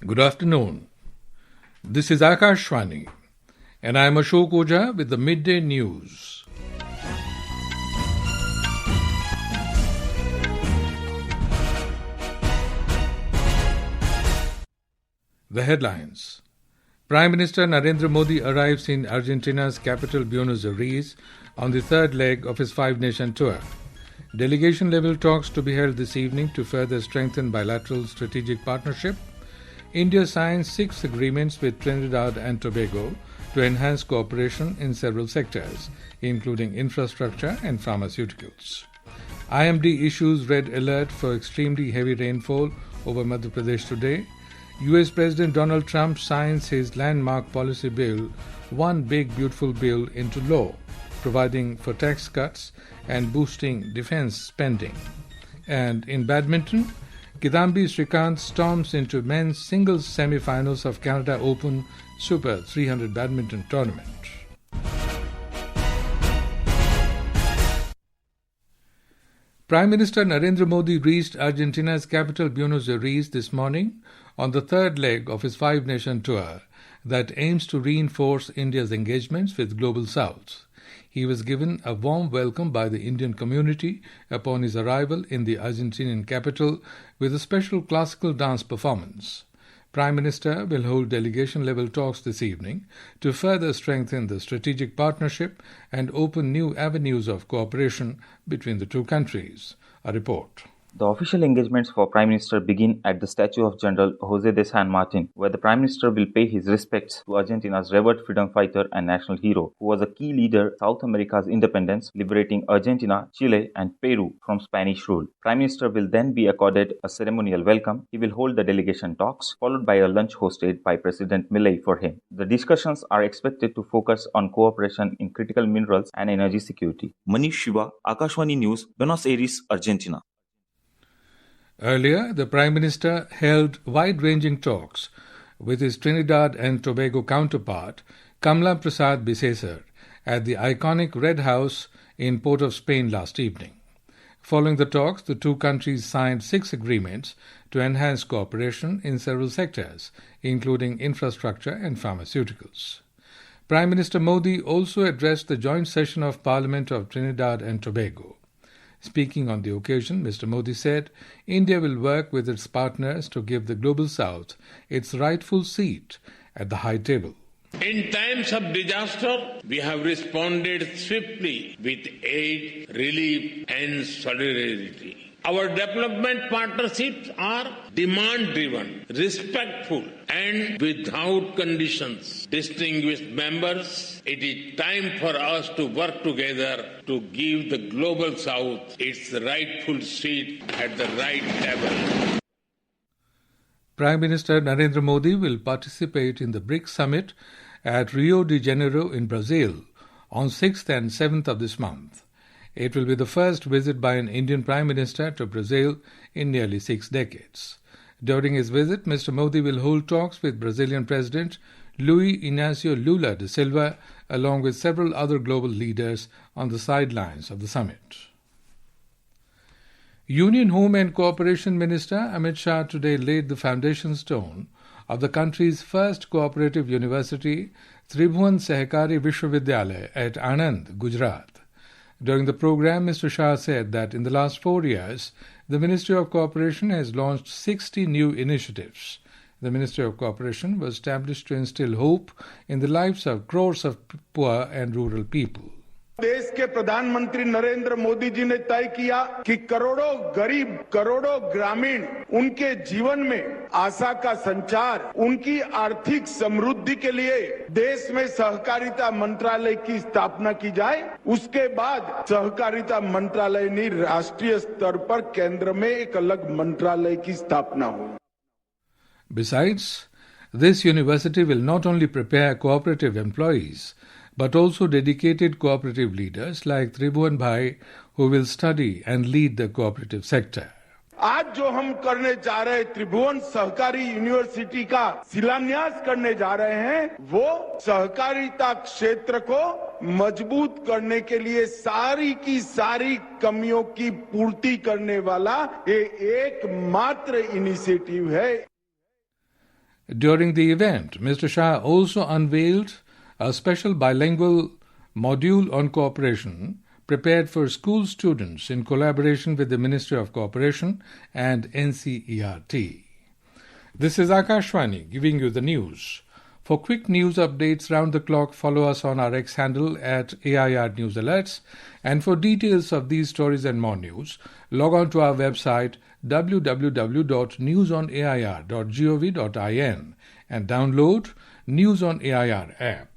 Good afternoon. This is Akashvani, and I am Ashok Oja with the Midday News. The headlines. Prime Minister Narendra Modi arrives in Argentina's capital Buenos Aires on the third leg of his five-nation tour. Delegation-level talks to be held this evening to further strengthen bilateral strategic partnership. India signs 6 agreements with Trinidad and Tobago to enhance cooperation in several sectors, including infrastructure and pharmaceuticals. IMD issues red alert for extremely heavy rainfall over Madhya Pradesh today. US President Donald Trump signs his landmark policy bill, One Big Beautiful Bill, into law, providing for tax cuts and boosting defense spending. And in badminton, Kidambi Srikanth storms into men's singles semifinals of Canada Open Super 300 Badminton Tournament. Prime Minister Narendra Modi reached Argentina's capital Buenos Aires this morning on the third leg of his five-nation tour that aims to reinforce India's engagements with Global South. He was given a warm welcome by the Indian community upon his arrival in the Argentinian capital with a special classical dance performance. Prime Minister will hold delegation-level talks this evening to further strengthen the strategic partnership and open new avenues of cooperation between the two countries. A report. The official engagements for Prime Minister begin at the statue of General José de San Martin, where the Prime Minister will pay his respects to Argentina's revered freedom fighter and national hero, who was a key leader in South America's independence, liberating Argentina, Chile, and Peru from Spanish rule. Prime Minister will then be accorded a ceremonial welcome. He will hold the delegation talks, followed by a lunch hosted by President Milei for him. The discussions are expected to focus on cooperation in critical minerals and energy security. Manish Shiva, Akashvani News, Buenos Aires, Argentina. Earlier, the Prime Minister held wide-ranging talks with his Trinidad and Tobago counterpart, Kamla Prasad Bisesar, at the iconic Red House in Port of Spain last evening. Following the talks, the two countries signed 6 agreements to enhance cooperation in several sectors, including infrastructure and pharmaceuticals. Prime Minister Modi also addressed the joint session of Parliament of Trinidad and Tobago. Speaking on the occasion, Mr. Modi said, India will work with its partners to give the Global South its rightful seat at the high table. In times of disaster, we have responded swiftly with aid, relief, and solidarity. Our development partnerships are demand-driven, respectful, and without conditions. Distinguished members, it is time for us to work together to give the Global South its rightful seat at the right level. Prime Minister Narendra Modi will participate in the BRICS summit at Rio de Janeiro in Brazil on 6th and 7th of this month. It will be the first visit by an Indian Prime Minister to Brazil in nearly 6 decades. During his visit, Mr. Modi will hold talks with Brazilian President Luiz Inácio Lula da Silva, along with several other global leaders on the sidelines of the summit. Union Home and Cooperation Minister Amit Shah today laid the foundation stone of the country's first cooperative university, Tribhuvan Sahakari Vishwavidyalaya at Anand, Gujarat. During the program, Mr. Shah said that in the last 4 years, the Ministry of Cooperation has launched 60 new initiatives. The Ministry of Cooperation was established to instill hope in the lives of crores of poor and rural people. देश के प्रधानमंत्री नरेंद्र मोदी जी ने तय किया कि करोड़ों गरीब, करोड़ों ग्रामीण, उनके जीवन में आशा का संचार, उनकी आर्थिक समृद्धि के लिए देश में सहकारिता मंत्रालय की स्थापना की जाए। उसके बाद सहकारिता मंत्रालय ने राष्ट्रीय स्तर पर केंद्र में एक अलग मंत्रालय की स्थापना हुई। Besides, this university will not only prepare cooperative employees, but also dedicated cooperative leaders like Tribhuvan Bhai, who will study and lead the cooperative sector. आज जो हम करने जा रहे त्रिभुवन सहकारी यूनिवर्सिटी का शिलान्यास करने जा रहे हैं, वो सहकारिता क्षेत्र को मजबूत करने के लिए सारी की सारी कमियों की पूर्ति करने वाला ये एकमात्र इनिशिएटिव है. During the event, Mr. Shah also unveiled a special bilingual module on cooperation prepared for school students in collaboration with the Ministry of Cooperation and NCERT. This is Akashvani giving you the news. For quick news updates round the clock, follow us on our X handle at AIR News Alerts. And for details of these stories and more news, log on to our website www.newsonair.gov.in and download News on AIR app.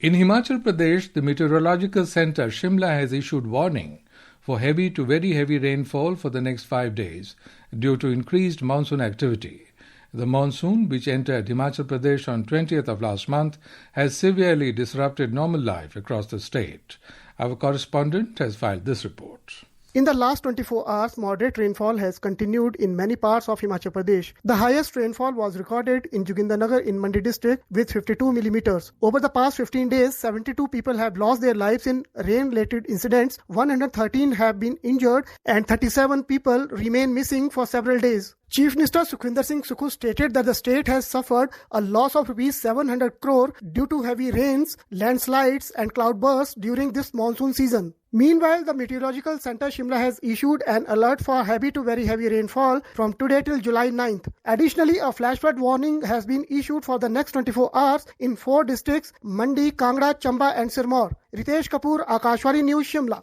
In Himachal Pradesh, the Meteorological Centre Shimla has issued warning for heavy to very heavy rainfall for the next 5 days due to increased monsoon activity. The monsoon, which entered Himachal Pradesh on 20th of last month, has severely disrupted normal life across the state. Our correspondent has filed this report. In the last 24 hours, moderate rainfall has continued in many parts of Himachal Pradesh. The highest rainfall was recorded in Jogindanagar in Mandi district with 52 millimeters. Over the past 15 days, 72 people have lost their lives in rain-related incidents, 113 have been injured, and 37 people remain missing for several days. Chief Minister Sukhwinder Singh Sukhu stated that the state has suffered a loss of Rs 700 crore due to heavy rains, landslides and cloudbursts during this monsoon season. Meanwhile, the Meteorological Centre Shimla has issued an alert for heavy to very heavy rainfall from today till July 9th. Additionally, a flash flood warning has been issued for the next 24 hours in 4 districts, Mandi, Kangra, Chamba and Sirmaur. Ritesh Kapoor, Akashvani News, Shimla.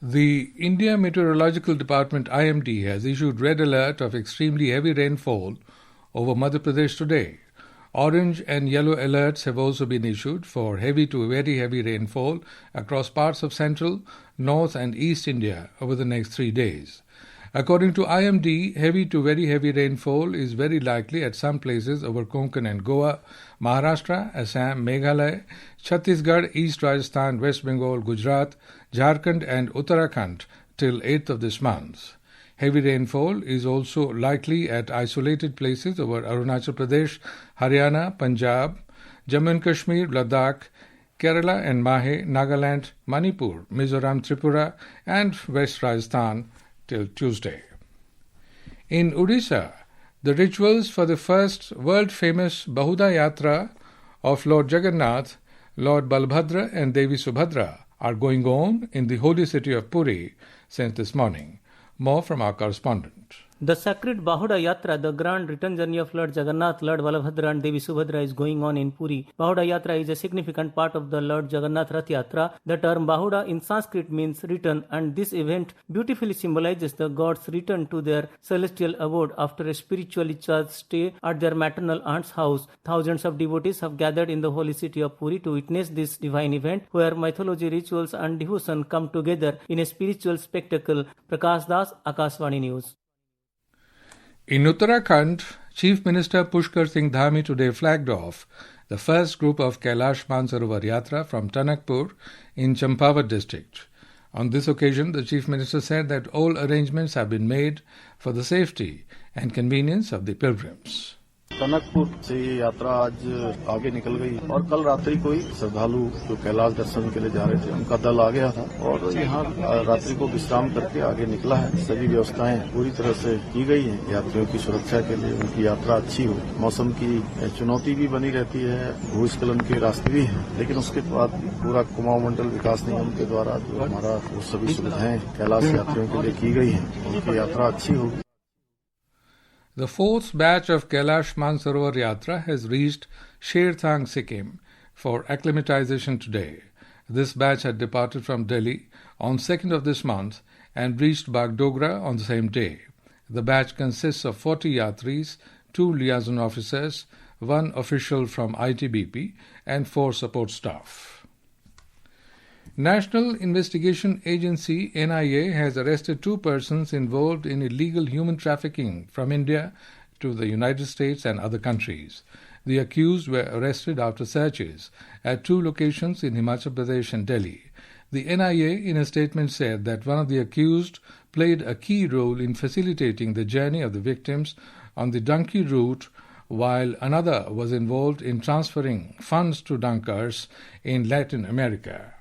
The India Meteorological Department IMD has issued red alert of extremely heavy rainfall over Madhya Pradesh today. Orange and yellow alerts have also been issued for heavy to very heavy rainfall across parts of central, north and east India over the next 3 days. According to IMD, heavy to very heavy rainfall is very likely at some places over Konkan and Goa, Maharashtra, Assam, Meghalaya, Chhattisgarh, East Rajasthan, West Bengal, Gujarat, Jharkhand and Uttarakhand till 8th of this month. Heavy rainfall is also likely at isolated places over Arunachal Pradesh, Haryana, Punjab, Jammu and Kashmir, Ladakh, Kerala and Mahe, Nagaland, Manipur, Mizoram, Tripura and West Rajasthan till Tuesday. In Odisha, the rituals for the first world-famous Bahuda Yatra of Lord Jagannath, Lord Balbhadra and Devi Subhadra are going on in the holy city of Puri since this morning. More from our correspondent. The sacred Bahuda Yatra, the grand return journey of Lord Jagannath, Lord Balabhadra and Devi Subhadra is going on in Puri. Bahuda Yatra is a significant part of the Lord Jagannath Rath Yatra. The term Bahuda in Sanskrit means return, and this event beautifully symbolizes the gods' return to their celestial abode after a spiritually charged stay at their maternal aunt's house. Thousands of devotees have gathered in the holy city of Puri to witness this divine event where mythology, rituals and devotion come together in a spiritual spectacle. Prakash Das, Akashvani News. In Uttarakhand, Chief Minister Pushkar Singh Dhami today flagged off the first group of Kailash Mansarovar Yatra from Tanakpur in Champawat district. On this occasion, the Chief Minister said that all arrangements have been made for the safety and convenience of the pilgrims. Tanakpur से ये यात्रा आज आगे निकल गई और कल रात्रि को ही श्रद्धालु जो कैलाश दर्शन के लिए जा रहे थे उनका दल आ गया था और यहाँ रात्रि को विश्राम करके आगे निकला है। सभी व्यवस्थाएं पूरी तरह से की गई हैं यात्रियों की सुरक्षा के लिए, उनकी यात्रा अच्छी हो। मौसम की चुनौती भी बनी रहती है, भूस्खलन के रास्ते भी हैं, लेकिन उसके बाद पूरा कुमाऊं मंडल विकास निगम के द्वारा जो हमारा वो सभी सुविधाएं कैलाश यात्रियों के लिए की गई हैं, उनकी यात्रा अच्छी होगी। The fourth batch of Kailash Mansarovar Yatra has reached Sherthang, Sikkim for acclimatization today. This batch had departed from Delhi on 2nd of this month and reached Bagdogra on the same day. The batch consists of 40 yatris, 2 liaison officers, 1 official from ITBP and 4 support staff. National Investigation Agency NIA has arrested 2 persons involved in illegal human trafficking from India to the United States and other countries. The accused were arrested after searches at 2 locations in Himachal Pradesh and Delhi. The NIA in a statement said that one of the accused played a key role in facilitating the journey of the victims on the donkey route, while another was involved in transferring funds to dunkers in Latin America.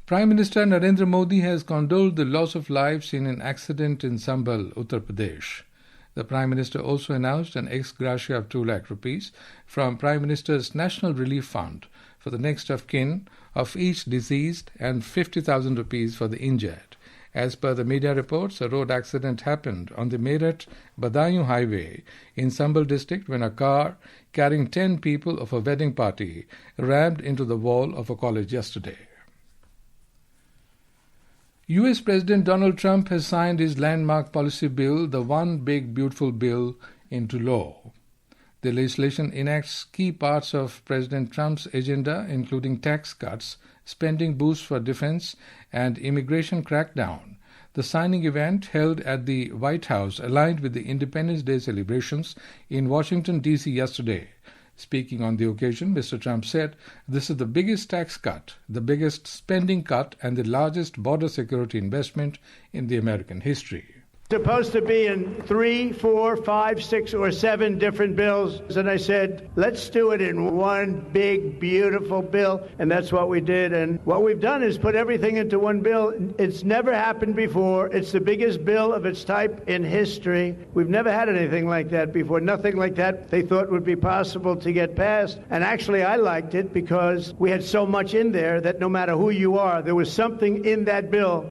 Prime Minister Narendra Modi has condoled the loss of lives in an accident in Sambhal, Uttar Pradesh. The Prime Minister also announced an ex gratia of 2 lakh rupees from Prime Minister's National Relief Fund for the next of kin of each deceased and 50,000 rupees for the injured. As per the media reports, a road accident happened on the Meerut-Badaयूं highway in Sambhal district when a car carrying 10 people of a wedding party rammed into the wall of a college yesterday. US President Donald Trump has signed his landmark policy bill, the One Big Beautiful Bill, into law. The legislation enacts key parts of President Trump's agenda, including tax cuts, spending boosts for defense, and immigration crackdown. The signing event held at the White House aligned with the Independence Day celebrations in Washington, D.C. yesterday. Speaking on the occasion, Mr. Trump said, "This is the biggest tax cut, the biggest spending cut, and the largest border security investment in the American history." Supposed to be in 3, 4, 5, 6, or 7 different bills. And I said, let's do it in one big, beautiful bill. And that's what we did. And what we've done is put everything into one bill. It's never happened before. It's the biggest bill of its type in history. We've never had anything like that before. Nothing like that they thought would be possible to get passed. And actually, I liked it because we had so much in there that no matter who you are, there was something in that bill.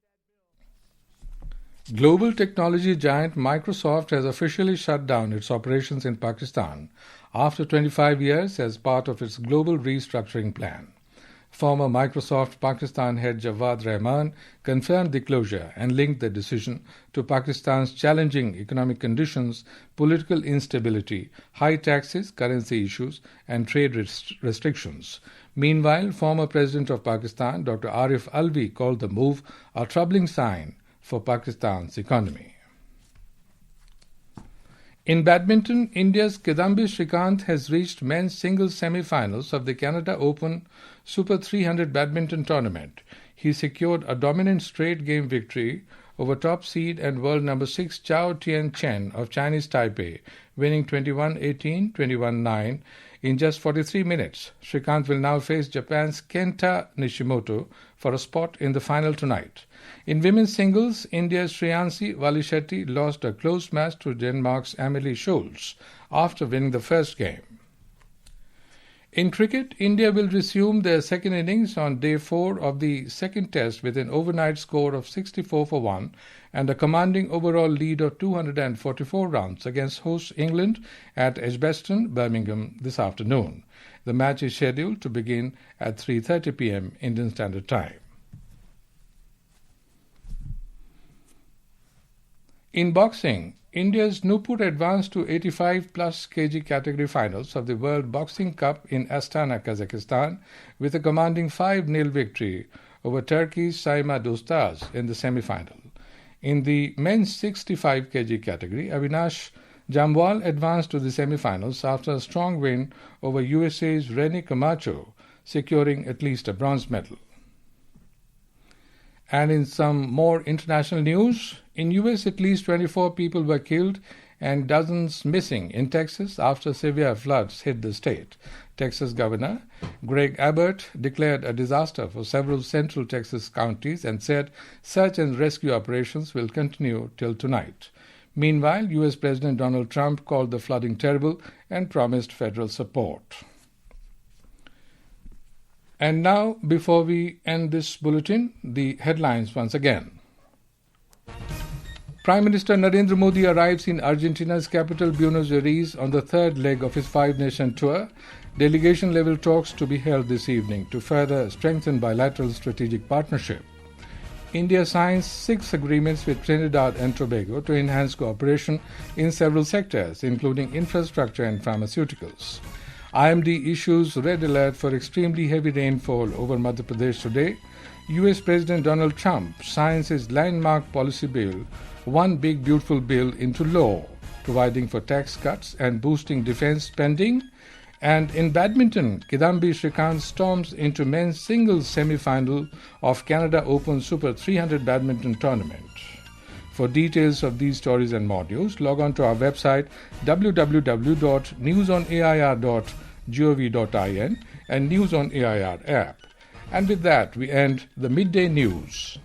Global technology giant Microsoft has officially shut down its operations in Pakistan after 25 years as part of its global restructuring plan. Former Microsoft Pakistan head Jawad Rahman confirmed the closure and linked the decision to Pakistan's challenging economic conditions, political instability, high taxes, currency issues, and trade restrictions. Meanwhile, former President of Pakistan, Dr. Arif Alvi, called the move a troubling sign for Pakistan's economy. In badminton, India's Kidambi Srikanth has reached men's singles semi-finals of the Canada Open Super 300 badminton tournament. He secured a dominant straight-game victory over top seed and world number 6 Chao Tian Chen of Chinese Taipei, winning 21-18, 21-9 in just 43 minutes. Srikanth will now face Japan's Kenta Nishimoto for a spot in the final tonight. In women's singles, India's Shreyansi Valishetty lost a close match to Denmark's Amelie Scholz after winning the first game. In cricket, India will resume their second innings on day 4 of the second test with an overnight score of 64 for 1 and a commanding overall lead of 244 runs against host England at Edgbaston, Birmingham this afternoon. The match is scheduled to begin at 3:30 p.m. Indian Standard Time. In boxing, India's Nupur advanced to 85-plus kg category finals of the World Boxing Cup in Astana, Kazakhstan, with a commanding 5-0 victory over Turkey's Saima Dostaz in the semi-final. In the men's 65 kg category, Avinash Jamwal advanced to the semi-finals after a strong win over USA's Rene Camacho, securing at least a bronze medal. And in some more international news, in US at least 24 people were killed and dozens missing in Texas after severe floods hit the state. Texas Governor Greg Abbott declared a disaster for several central Texas counties and said search and rescue operations will continue till tonight. Meanwhile, US President Donald Trump called the flooding terrible and promised federal support. And now, before we end this bulletin, the headlines once again. Prime Minister Narendra Modi arrives in Argentina's capital Buenos Aires on the third leg of his 5-nation tour. Delegation-level talks to be held this evening to further strengthen bilateral strategic partnership. India signs 6 agreements with Trinidad and Tobago to enhance cooperation in several sectors, including infrastructure and pharmaceuticals. IMD issues red alert for extremely heavy rainfall over Madhya Pradesh today. US President Donald Trump signs his landmark policy bill, One Big Beautiful Bill, into law, providing for tax cuts and boosting defense spending. And in badminton, Kidambi Srikanth storms into men's singles semi-final of Canada Open Super 300 badminton tournament. For details of these stories and more news, log on to our website www.newsonair.gov.in and News on AIR app. And with that, we end the midday news.